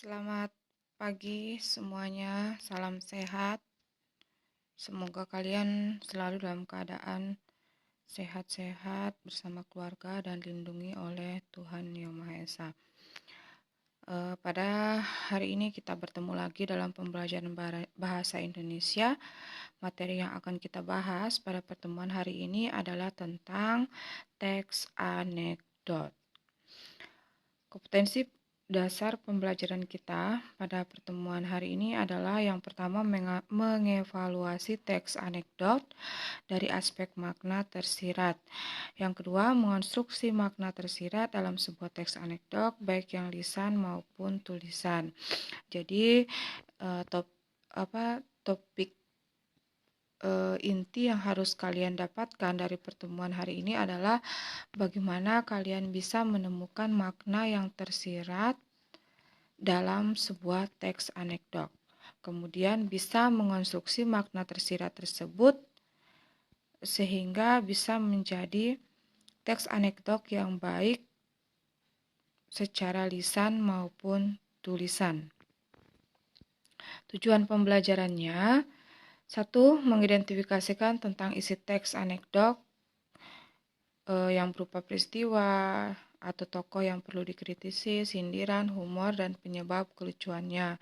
Selamat pagi semuanya, salam sehat. Semoga kalian selalu dalam keadaan sehat-sehat bersama keluarga dan dilindungi oleh Tuhan Yang Maha Esa. Pada hari ini kita bertemu lagi dalam pembelajaran bahasa Indonesia. Materi yang akan kita bahas pada pertemuan hari ini adalah tentang teks anekdot. Kompetensi dasar pembelajaran kita pada pertemuan hari ini adalah yang pertama mengevaluasi teks anekdot dari aspek makna tersirat. Yang kedua, mengonstruksi makna tersirat dalam sebuah teks anekdot baik yang lisan maupun tulisan. Jadi topik inti yang harus kalian dapatkan dari pertemuan hari ini adalah bagaimana kalian bisa menemukan makna yang tersirat dalam sebuah teks anekdot. Kemudian bisa mengonstruksi makna tersirat tersebut sehingga bisa menjadi teks anekdot yang baik secara lisan maupun tulisan. Tujuan pembelajarannya: 1. Mengidentifikasikan tentang isi teks anekdot yang berupa peristiwa atau tokoh yang perlu dikritisi, sindiran, humor, dan penyebab kelucuannya.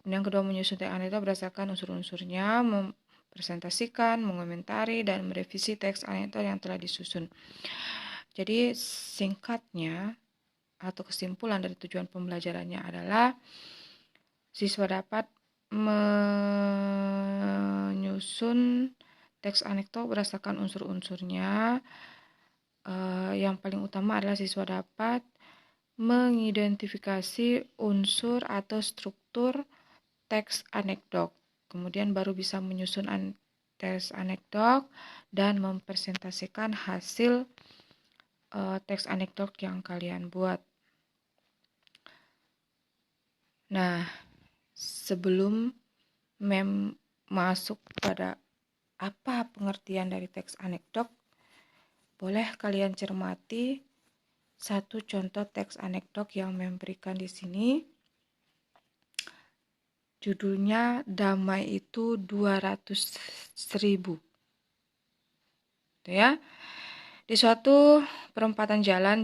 Kemudian kedua, menyusun teks anekdot berdasarkan unsur-unsurnya, mempresentasikan, mengomentari, dan merevisi teks anekdot yang telah disusun. Jadi singkatnya atau kesimpulan dari tujuan pembelajarannya adalah siswa dapat menyusun teks anekdot berdasarkan unsur-unsurnya. Yang paling utama adalah siswa dapat mengidentifikasi unsur atau struktur teks anekdot. Kemudian baru bisa menyusun teks anekdot dan mempresentasikan hasil teks anekdot yang kalian buat. Nah, sebelum masuk pada apa pengertian dari teks anekdot, boleh kalian cermati satu contoh teks anekdot yang memberikan di sini. Judulnya damai itu 200.000. Ya. Di suatu perempatan jalan,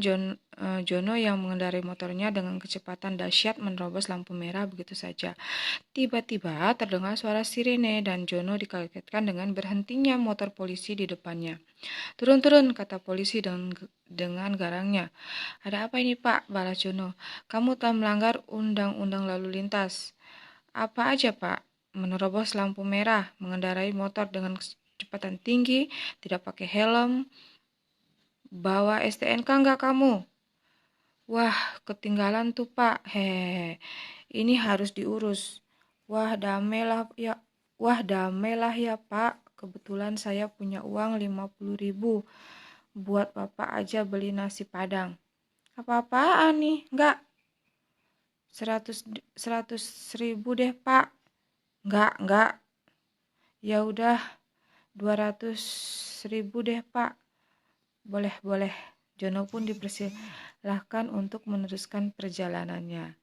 Jono yang mengendarai motornya dengan kecepatan dahsyat menerobos lampu merah begitu saja. Tiba-tiba terdengar suara sirene dan Jono dikagetkan dengan berhentinya motor polisi di depannya. "Turun-turun," kata polisi dengan garangnya. "Ada apa ini, Pak?" balas Jono. "Kamu telah melanggar undang-undang lalu lintas." "Apa aja, Pak?" "Menerobos lampu merah, mengendarai motor dengan kecepatan tinggi, tidak pakai helm. Bawa STNK enggak kamu?" "Wah, ketinggalan tuh, Pak. Hehehe. Ini harus diurus." Wah, damailah ya, Pak. Kebetulan saya punya uang 50.000. Buat Bapak aja beli nasi Padang." "Apa-apaan nih? Enggak. 100.000 deh, Pak." Enggak. "Ya udah 200.000 deh, Pak." Boleh. Jono pun dipersilahkan untuk meneruskan perjalanannya.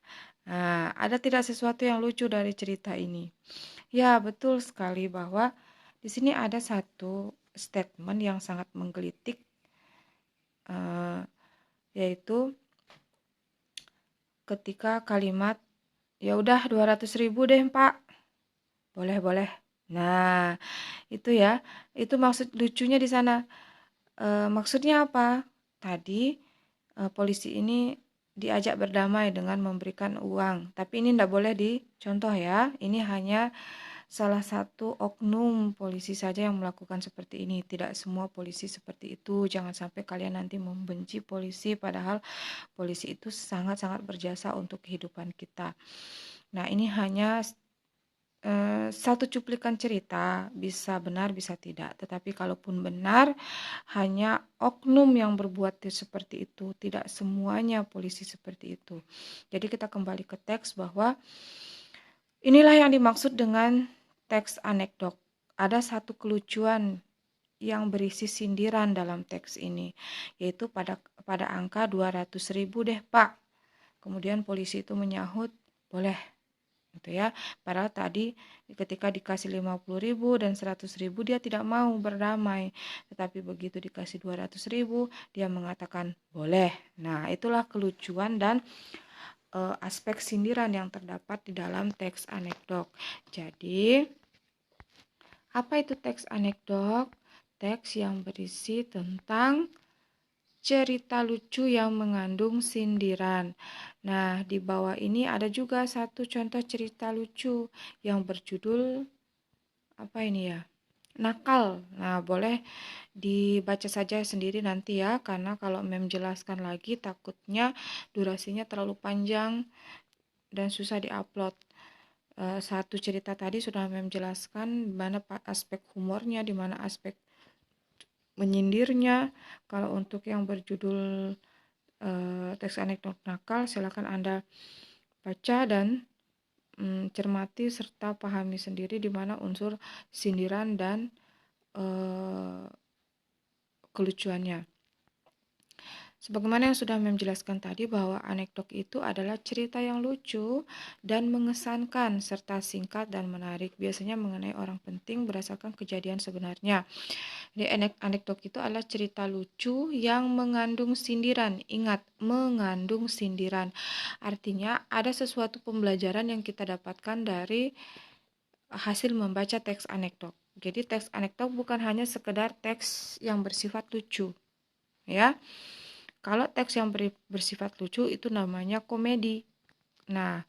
Nah, ada tidak sesuatu yang lucu dari cerita ini? Ya, betul sekali bahwa di sini ada satu statement yang sangat menggelitik, yaitu ketika kalimat, "Ya udah 200.000 deh, Pak." Boleh. Nah, itu ya. Itu maksud lucunya di sana. Maksudnya apa? Tadi polisi ini diajak berdamai dengan memberikan uang. Tapi ini tidak boleh dicontoh ya. Ini hanya salah satu oknum polisi saja yang melakukan seperti ini. Tidak semua polisi seperti itu. Jangan sampai kalian nanti membenci polisi, padahal polisi itu sangat-sangat berjasa untuk kehidupan kita. Nah, ini hanya satu cuplikan cerita, bisa benar bisa tidak. Tetapi kalaupun benar, hanya oknum yang berbuat seperti itu, tidak semuanya polisi seperti itu. Jadi kita kembali ke teks bahwa inilah yang dimaksud dengan teks anekdot. Ada satu kelucuan yang berisi sindiran dalam teks ini, yaitu pada angka 200.000 deh, Pak. Kemudian polisi itu menyahut, boleh gitu ya. Padahal tadi ketika dikasih 50.000 dan 100.000 dia tidak mau berdamai, tetapi begitu dikasih 200.000 dia mengatakan boleh. Nah, itulah kelucuan dan aspek sindiran yang terdapat di dalam teks anekdot. Jadi, apa itu teks anekdot? Teks yang berisi tentang cerita lucu yang mengandung sindiran. Nah, di bawah ini ada juga satu contoh cerita lucu yang berjudul apa ini ya? Nakal. Nah, boleh dibaca saja sendiri nanti ya, karena kalau Mem jelaskan lagi takutnya durasinya terlalu panjang dan susah diupload. Satu cerita tadi sudah Mem jelaskan di mana aspek humornya, di mana aspek menyindirnya. Kalau untuk yang berjudul teks anekdot nakal, silakan Anda baca dan cermati serta pahami sendiri di mana unsur sindiran dan kelucuannya. Sebagaimana yang sudah menjelaskan tadi bahwa anekdot itu adalah cerita yang lucu dan mengesankan serta singkat dan menarik, biasanya mengenai orang penting berdasarkan kejadian sebenarnya. Jadi anekdot itu adalah cerita lucu yang mengandung sindiran. Ingat, mengandung sindiran. Artinya ada sesuatu pembelajaran yang kita dapatkan dari hasil membaca teks anekdot. Jadi teks anekdot bukan hanya sekedar teks yang bersifat lucu, ya. Kalau teks yang bersifat lucu itu namanya komedi. Nah,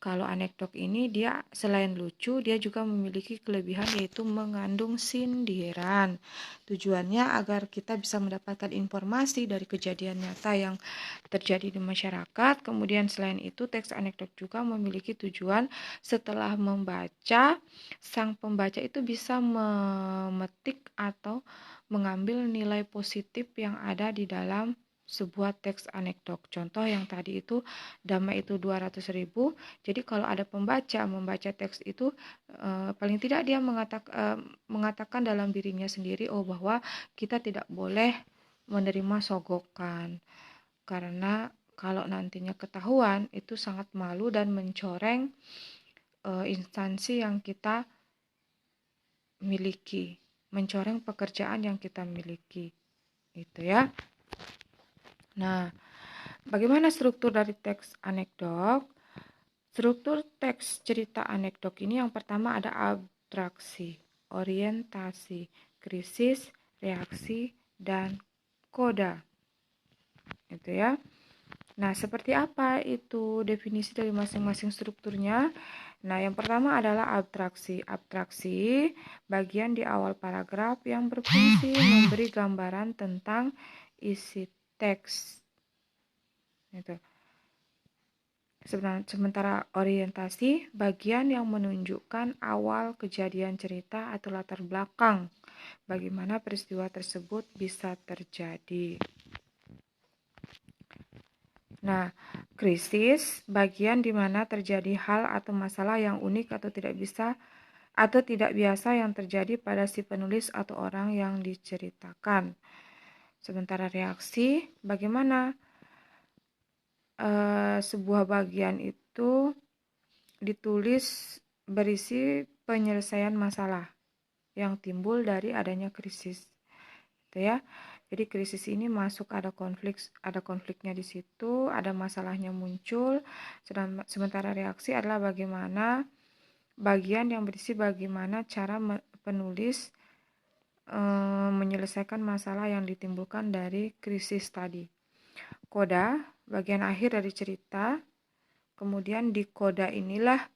kalau anekdot ini dia selain lucu, dia juga memiliki kelebihan yaitu mengandung sindiran. Tujuannya agar kita bisa mendapatkan informasi dari kejadian nyata yang terjadi di masyarakat. Kemudian selain itu, teks anekdot juga memiliki tujuan setelah membaca, sang pembaca itu bisa memetik atau mengambil nilai positif yang ada di dalam sebuah teks anekdot. Contoh yang tadi itu damai itu 200.000. Jadi kalau ada pembaca membaca teks itu paling tidak dia mengatakan dalam dirinya sendiri bahwa kita tidak boleh menerima sogokan. Karena kalau nantinya ketahuan itu sangat malu dan mencoreng instansi yang kita miliki, mencoreng pekerjaan yang kita miliki. Itu ya. Nah, bagaimana struktur dari teks anekdot? Struktur teks cerita anekdot ini yang pertama ada abstraksi, orientasi, krisis, reaksi, dan koda. Itu ya. Nah, seperti apa itu definisi dari masing-masing strukturnya? Nah, yang pertama adalah abstraksi. Abstraksi bagian di awal paragraf yang berfungsi memberi gambaran tentang isi teks. Itu. Sementara orientasi bagian yang menunjukkan awal kejadian cerita atau latar belakang bagaimana peristiwa tersebut bisa terjadi. Nah, krisis bagian di mana terjadi hal atau masalah yang unik atau tidak biasa yang terjadi pada si penulis atau orang yang diceritakan. Sementara reaksi bagaimana sebuah bagian itu ditulis berisi penyelesaian masalah yang timbul dari adanya krisis. Gitu ya. Jadi krisis ini masuk ada konfliknya di situ, ada masalahnya muncul. Sementara reaksi adalah bagaimana bagian yang berisi bagaimana cara penulis menyelesaikan masalah yang ditimbulkan dari krisis tadi. Koda bagian akhir dari cerita. Kemudian di koda inilah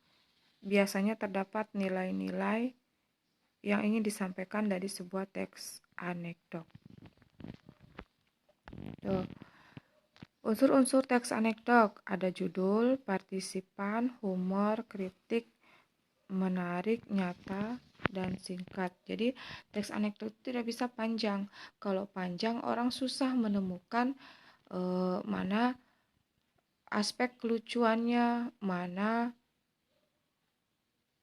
biasanya terdapat nilai-nilai yang ingin disampaikan dari sebuah teks anekdot. Unsur-unsur teks anekdot ada judul, partisipan, humor, kritik, menarik, nyata, dan singkat. Jadi teks anekdot tidak bisa panjang. Kalau panjang orang susah menemukan mana aspek kelucuannya, mana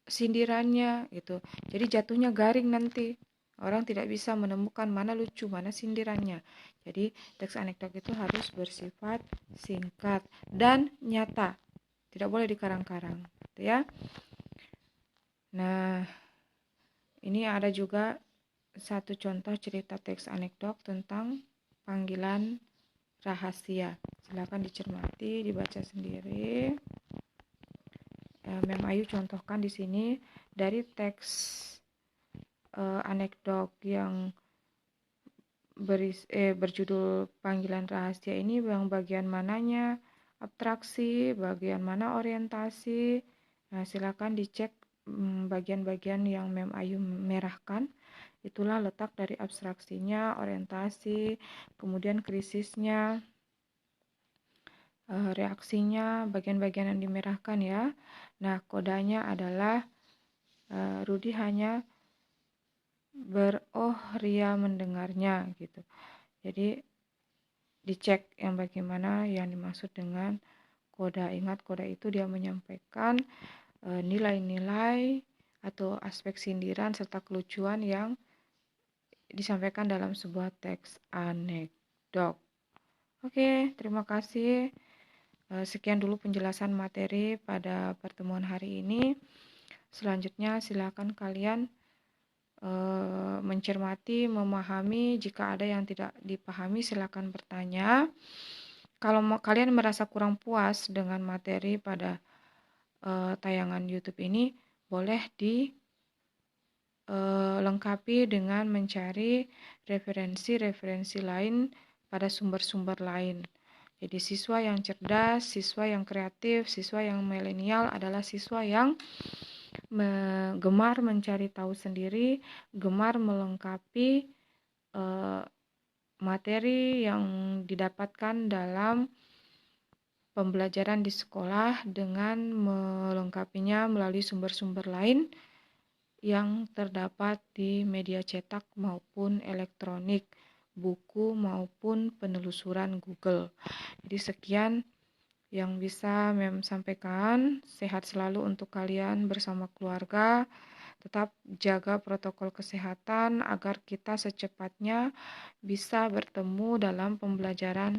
sindirannya gitu. Jadi jatuhnya garing nanti. Orang tidak bisa menemukan mana lucu, mana sindirannya. Jadi teks anekdot itu harus bersifat singkat dan nyata. Tidak boleh dikarang-karang, gitu ya. Nah, ini ada juga satu contoh cerita teks anekdot tentang panggilan rahasia. Silakan dicermati, dibaca sendiri. Mem Ayu contohkan di sini dari teks anekdot yang berjudul panggilan rahasia ini, yang bagian mananya abstraksi, bagian mana orientasi. Nah, silakan dicek bagian-bagian yang Mem Ayu merahkan. Itulah letak dari abstraksinya, orientasi, kemudian krisisnya, reaksinya, bagian-bagian yang dimerahkan ya. Nah, kodanya adalah Rudi hanya Ria mendengarnya gitu. Jadi dicek yang bagaimana yang dimaksud dengan kode. Ingat, kode itu dia menyampaikan nilai-nilai atau aspek sindiran serta kelucuan yang disampaikan dalam sebuah teks anekdot. Oke, terima kasih. Sekian dulu penjelasan materi pada pertemuan hari ini. Selanjutnya silakan kalian mencermati, memahami. Jika ada yang tidak dipahami, silakan bertanya. Kalau kalian merasa kurang puas dengan materi pada tayangan YouTube ini, boleh dilengkapi dengan mencari referensi-referensi lain pada sumber-sumber lain. Jadi siswa yang cerdas, siswa yang kreatif, siswa yang milenial adalah siswa yang gemar mencari tahu sendiri, gemar melengkapi materi yang didapatkan dalam pembelajaran di sekolah dengan melengkapinya melalui sumber-sumber lain yang terdapat di media cetak maupun elektronik, buku maupun penelusuran Google. Jadi sekian yang bisa Mem sampaikan. Sehat selalu untuk kalian bersama keluarga. Tetap jaga protokol kesehatan agar kita secepatnya bisa bertemu dalam pembelajaran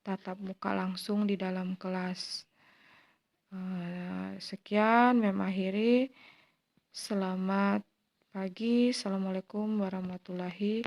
tatap muka langsung di dalam kelas. Sekian, Mem akhiri. Selamat pagi. Assalamualaikum warahmatullahi